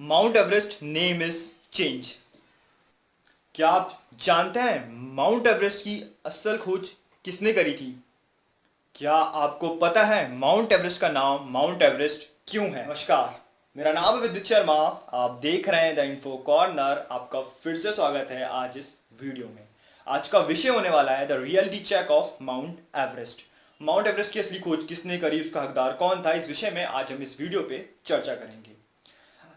Mount Everest name is change. क्या आप जानते हैं माउंट एवरेस्ट की असल खोज किसने करी थी? क्या आपको पता है माउंट एवरेस्ट का नाम माउंट एवरेस्ट क्यों है? नमस्कार, मेरा नाम है विद्युत शर्मा। आप देख रहे हैं द इन्फो कॉर्नर। आपका फिर से स्वागत है आज इस वीडियो में। आज का विषय होने वाला है the reality check of Mount Everest. Mount Everest की असली खोज किसने करी, उसका हकदार कौन था, इस विषय में आज हम इस वीडियो पे चर्चा करेंगे।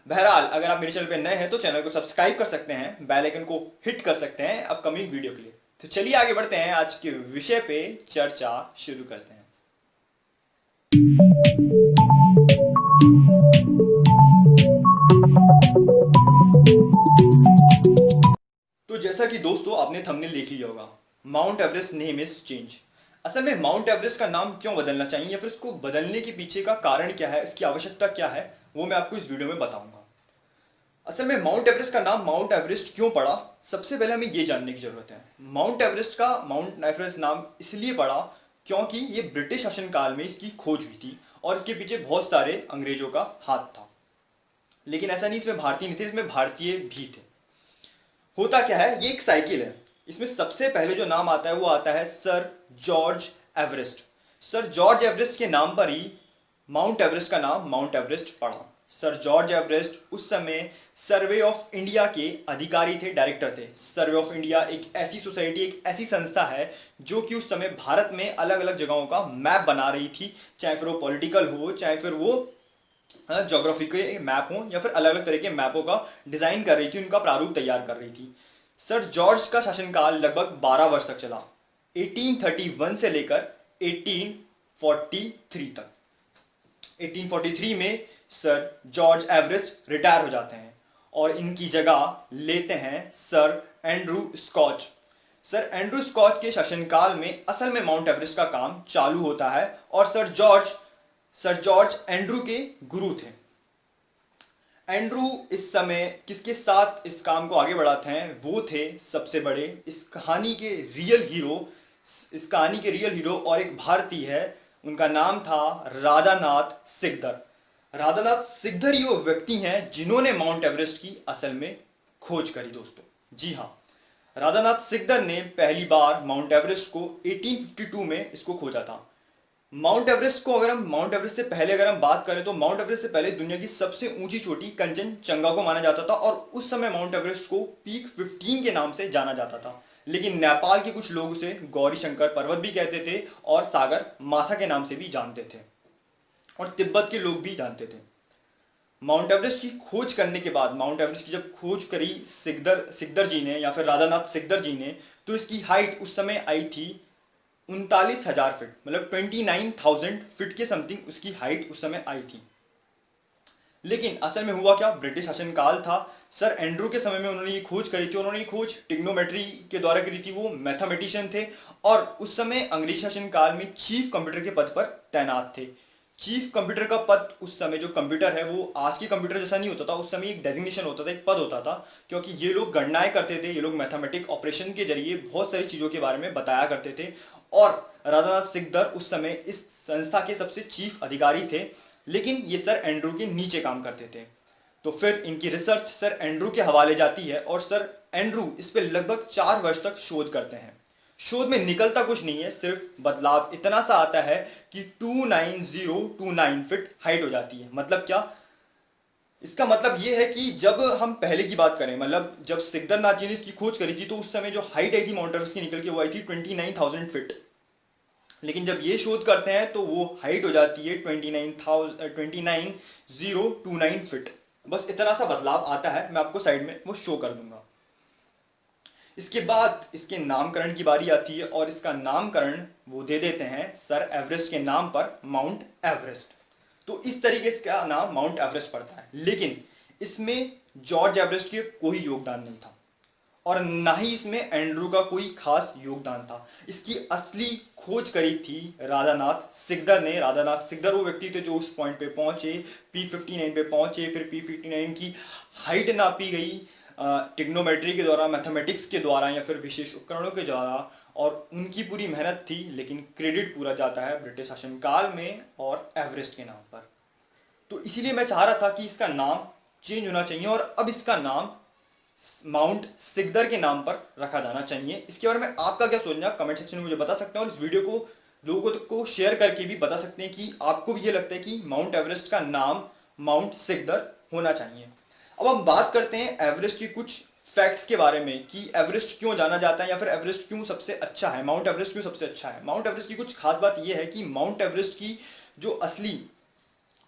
बहरहाल, अगर आप मेरे चैनल पे नए हैं तो चैनल को सब्सक्राइब कर सकते हैं, बेल आइकन को हिट कर सकते हैं अपकमिंग वीडियो के लिए। तो चलिए आगे बढ़ते हैं, आज के विषय पे चर्चा शुरू करते हैं। तो जैसा कि दोस्तों आपने थंबनेल देख लिया होगा, mount Everest name is change. असल में माउंट एवरेस्ट का नाम क्यों बदलना चाहिए या फिर उसको बदलने के पीछे का कारण क्या है, इसकी आवश्यकता क्या है, वो मैं आपको इस वीडियो में बताऊंगा। असल में माउंट एवरेस्ट का नाम माउंट एवरेस्ट क्यों पड़ा, सबसे पहले हमें यह जानने की जरूरत है। माउंट एवरेस्ट का माउंट एवरेस्ट नाम इसलिए पड़ा क्योंकि ये ब्रिटिश शासनकाल में इसकी खोज हुई थी और इसके पीछे बहुत सारे अंग्रेजों का हाथ था। लेकिन ऐसा नहीं इसमें भारतीय नहीं थे, इसमें भारतीय भी थे। होता क्या है, ये एक साइकिल है। इसमें सबसे पहले जो नाम आता है वो आता है sir George Everest. Sir George Everest के नाम पर ही माउंट एवरेस्ट का नाम माउंट एवरेस्ट पड़ा। सर जॉर्ज एवरेस्ट उस समय सर्वे ऑफ इंडिया के अधिकारी थे, डायरेक्टर थे। सर्वे ऑफ इंडिया एक ऐसी सोसाइटी, एक ऐसी संस्था है जो कि उस समय भारत में अलग अलग जगहों का मैप बना रही थी, चाहे फिर वो पॉलिटिकल हो, चाहे फिर वो ज्योग्राफी के मैप हो, या फिर अलग अलग तरह के मैपों का डिजाइन कर रही थी, उनका प्रारूप तैयार कर रही थी। सर जॉर्ज का शासनकाल लगभग 12 वर्ष तक चला, 1831 से लेकर 1843 तक। 1843 में सर जॉर्ज एवरेस्ट रिटायर हो जाते हैं और इनकी जगह लेते हैं sir Andrew Scott. Sir Andrew Scott के शासनकाल में असल में माउंट एवरेस्ट का काम चालू होता है और सर जॉर्ज एंड्रू के गुरु थे। एंड्रू इस समय किसके साथ इस काम को आगे बढ़ाते हैं, वो थे सबसे बड़े इस कहानी के रियल हीरो। इस कहानी के रियल हीरो और एक भारतीय है, उनका नाम था राधानाथ सिकदर। राधानाथ सिकदर ही वो व्यक्ति हैं जिन्होंने माउंट एवरेस्ट की असल में खोज करी दोस्तों। जी हाँ, राधानाथ सिकदर ने पहली बार माउंट एवरेस्ट को 1852 में इसको खोजा था। माउंट एवरेस्ट को माउंट एवरेस्ट से पहले अगर हम बात करें तो माउंट एवरेस्ट से पहले दुनिया की सबसे ऊंची चोटी कंचनजंगा को माना जाता था और उस समय माउंट एवरेस्ट को पीक 15 के नाम से जाना जाता था। लेकिन नेपाल के कुछ लोग उसे गौरी शंकर पर्वत भी कहते थे और सागर माथा के नाम से भी जानते थे, और तिब्बत के लोग भी जानते थे। माउंट एवरेस्ट की खोज करने के बाद, माउंट एवरेस्ट की जब खोज करी सिकदर जी ने या फिर राधानाथ सिकदर जी ने, तो इसकी हाइट उस समय आई थी 39,000 फीट, मतलब 29,000 फीट के समथिंग उसकी हाइट उस समय आई थी। लेकिन असल में हुआ क्या, ब्रिटिश शासनकाल था। सर एंड्रू के समय में उन्होंने ये खोज करी थी, उन्होंने ये खोज टिग्नोमेट्री के द्वारा करी थी। वो मैथमेटिशियन थे और उस समय अंग्रेजी शासनकाल में चीफ कंप्यूटर के पद पर तैनात थे। चीफ कंप्यूटर का पद उस समय, जो कंप्यूटर है वो आज के कंप्यूटर जैसा नहीं होता था, उस समय एक डेजिग्नेशन होता था, एक पद होता था, क्योंकि ये लोग गणनाएं करते थे, ये लोग मैथमेटिक ऑपरेशन के जरिए बहुत सारी चीजों के बारे में बताया करते थे। और राधानाथ सिकदर उस समय इस संस्था के सबसे चीफ अधिकारी थे, लेकिन ये सर एंड्रू के नीचे काम करते थे। तो फिर इनकी रिसर्च सर एंड्रू के हवाले जाती है और सर एंड्रू इस पे लगभग 4 वर्ष तक शोध करते हैं। शोध में निकलता कुछ नहीं है, सिर्फ बदलाव इतना सा आता है कि 29029 फीट हाइट हो जाती है। मतलब क्या, इसका मतलब यह है कि जब हम पहले की बात करें, मतलब जब सिकंदर नाथ जी ने इसकी खोज करी थी तो उस समय जो हाइट आई थी माउंट एवरेस्ट की निकल के, वो आई थी 29,000 फीट। लेकिन जब ये शोध करते हैं तो वो हाइट हो जाती है 29,029 फीट। बस इतना सा बदलाव आता है, मैं आपको साइड में वो शो कर दूंगा। इसके बाद इसके नामकरण की बारी आती है और इसका नामकरण वो दे देते हैं सर एवरेस्ट के नाम पर, माउंट एवरेस्ट। तो इस तरीके से इसका नाम माउंट एवरेस्ट पड़ता है। लेकिन इसमें जॉर्ज एवरेस्ट के कोई योगदान नहीं था और ना ही इसमें एंड्रू का कोई खास योगदान था। इसकी असली खोज करी थी राधानाथ सिकदर ने। राधानाथ सिकदर वो व्यक्ति थे जो उस पॉइंट पे पहुंचे, P59 पे पहुंचे। फिर P59 की हाइट नापी गई टिग्नोमेट्री के द्वारा, मैथमेटिक्स के द्वारा या फिर विशेष उपकरणों के द्वारा, और उनकी पूरी मेहनत थी। लेकिन क्रेडिट पूरा जाता है ब्रिटिश शासनकाल में और एवरेस्ट के नाम पर। तो इसीलिए मैं चाह रहा था कि इसका नाम चेंज होना चाहिए और अब इसका नाम माउंट सिकदर के नाम पर रखा जाना चाहिए। इसके बारे में आपका क्या सोचना है, कमेंट सेक्शन में मुझे बता सकते हैं और इस वीडियो को लोगों को शेयर करके भी बता सकते हैं कि आपको भी ये लगता है कि माउंट एवरेस्ट का नाम माउंट सिकदर होना चाहिए। अब हम बात करते हैं एवरेस्ट की कुछ फैक्ट्स के बारे में कि एवरेस्ट क्यों जाना जाता है या फिर एवरेस्ट क्यों सबसे अच्छा है, माउंट एवरेस्ट क्यों सबसे अच्छा है। माउंट एवरेस्ट की कुछ खास बात यह है कि माउंट एवरेस्ट की जो असली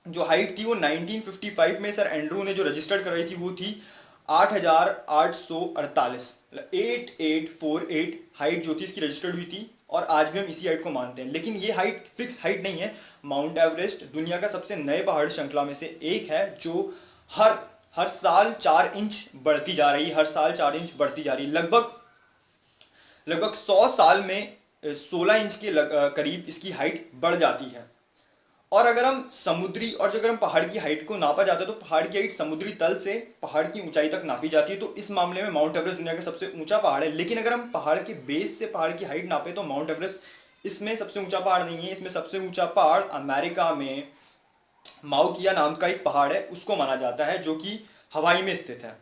जो हाइट थी वो 1955 में सर एंड्रू ने जो रजिस्टर्ड कराई थी वो थी 8,848, 8848 हाइट जो थी इसकी रजिस्टर्ड हुई थी और आज भी हम इसी हाइट को मानते हैं। लेकिन ये हाइट फिक्स हाइट नहीं है। माउंट एवरेस्ट दुनिया का सबसे नए पहाड़ श्रृंखला में से एक है जो हर हर साल 4 इंच बढ़ती जा रही, हर साल 4 इंच बढ़ती जा रही। लगभग लगभग 100 साल में 16 इंच के करीब इसकी हाइट बढ़ जाती है। और अगर हम समुद्री और अगर हम पहाड़ की हाइट को नापा जाता है तो पहाड़ की हाइट समुद्री तल से पहाड़ की ऊंचाई तक नापी जाती है। तो इस मामले में माउंट एवरेस्ट दुनिया का सबसे ऊंचा पहाड़ है। लेकिन अगर हम पहाड़ के बेस से पहाड़ की हाइट नापे तो माउंट एवरेस्ट इसमें सबसे ऊंचा पहाड़ नहीं है। इसमें सबसे ऊंचा पहाड़ अमेरिका में माउकिया नाम का एक पहाड़ है, उसको माना जाता है, जो कि हवाई में स्थित है।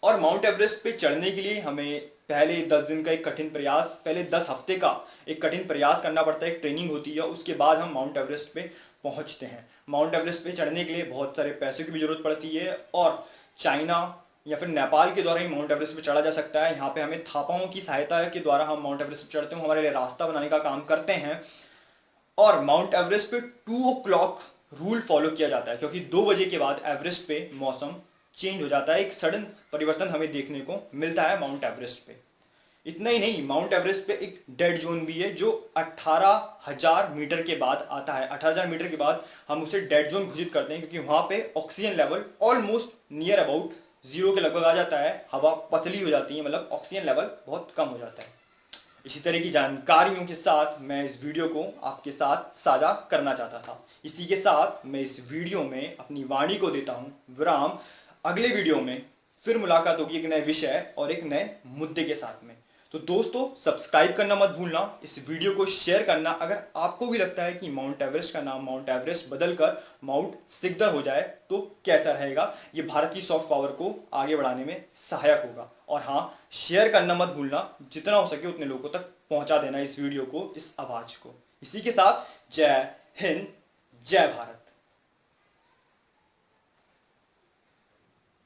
और माउंट एवरेस्ट पे चढ़ने के लिए हमें पहले 10 दिन का एक कठिन प्रयास, पहले 10 हफ्ते का एक कठिन प्रयास करना पड़ता है, एक ट्रेनिंग होती है, उसके बाद हम माउंट एवरेस्ट पे पहुंचते हैं। माउंट एवरेस्ट पे चढ़ने के लिए बहुत सारे पैसों की भी जरूरत पड़ती है और चाइना या फिर नेपाल के द्वारा ही माउंट एवरेस्ट पे चढ़ा जा सकता है। यहाँ पे हमें थापाओं की सहायता के द्वारा हम माउंट एवरेस्ट पे चढ़ते हैं, हमारे लिए रास्ता बनाने का काम करते हैं। और माउंट एवरेस्ट पे 2 o'clock रूल फॉलो किया जाता है क्योंकि 2 बजे के बाद एवरेस्ट पे मौसम चेंज हो जाता है। एक सडन परिवर्तन हमें देखने को मिलता है माउंट एवरेस्ट पे। इतना ही नहीं, माउंट एवरेस्ट पे एक डेड जोन भी है जो 18,000 मीटर के बाद आता है। 18,000 मीटर के बाद हम उसे डेड जोन घोषित करते हैं क्योंकि वहां पे oxygen level almost near about 0 के लगभग आ जाता है। हवा पतली हो जाती है, मतलब ऑक्सीजन लेवल बहुत कम हो जाता है। इसी तरह की जानकारियों के साथ मैं इस वीडियो को आपके साथ साझा करना चाहता था। इसी के साथ मैं इस वीडियो में अपनी वाणी को देता हूं विराम। अगले वीडियो में फिर मुलाकात होगी एक नए विषय और एक नए मुद्दे के साथ में। तो दोस्तों, सब्सक्राइब करना मत भूलना, इस वीडियो को शेयर करना। अगर आपको भी लगता है कि माउंट एवरेस्ट का नाम माउंट एवरेस्ट बदलकर माउंट सिकदर हो जाए तो कैसा रहेगा, ये भारत की सॉफ्ट पावर को आगे बढ़ाने में सहायक होगा। और हाँ, शेयर करना मत भूलना, जितना हो सके उतने लोगों तक पहुंचा देना इस वीडियो को, इस आवाज को। इसी के साथ जय हिंद, जय भारत।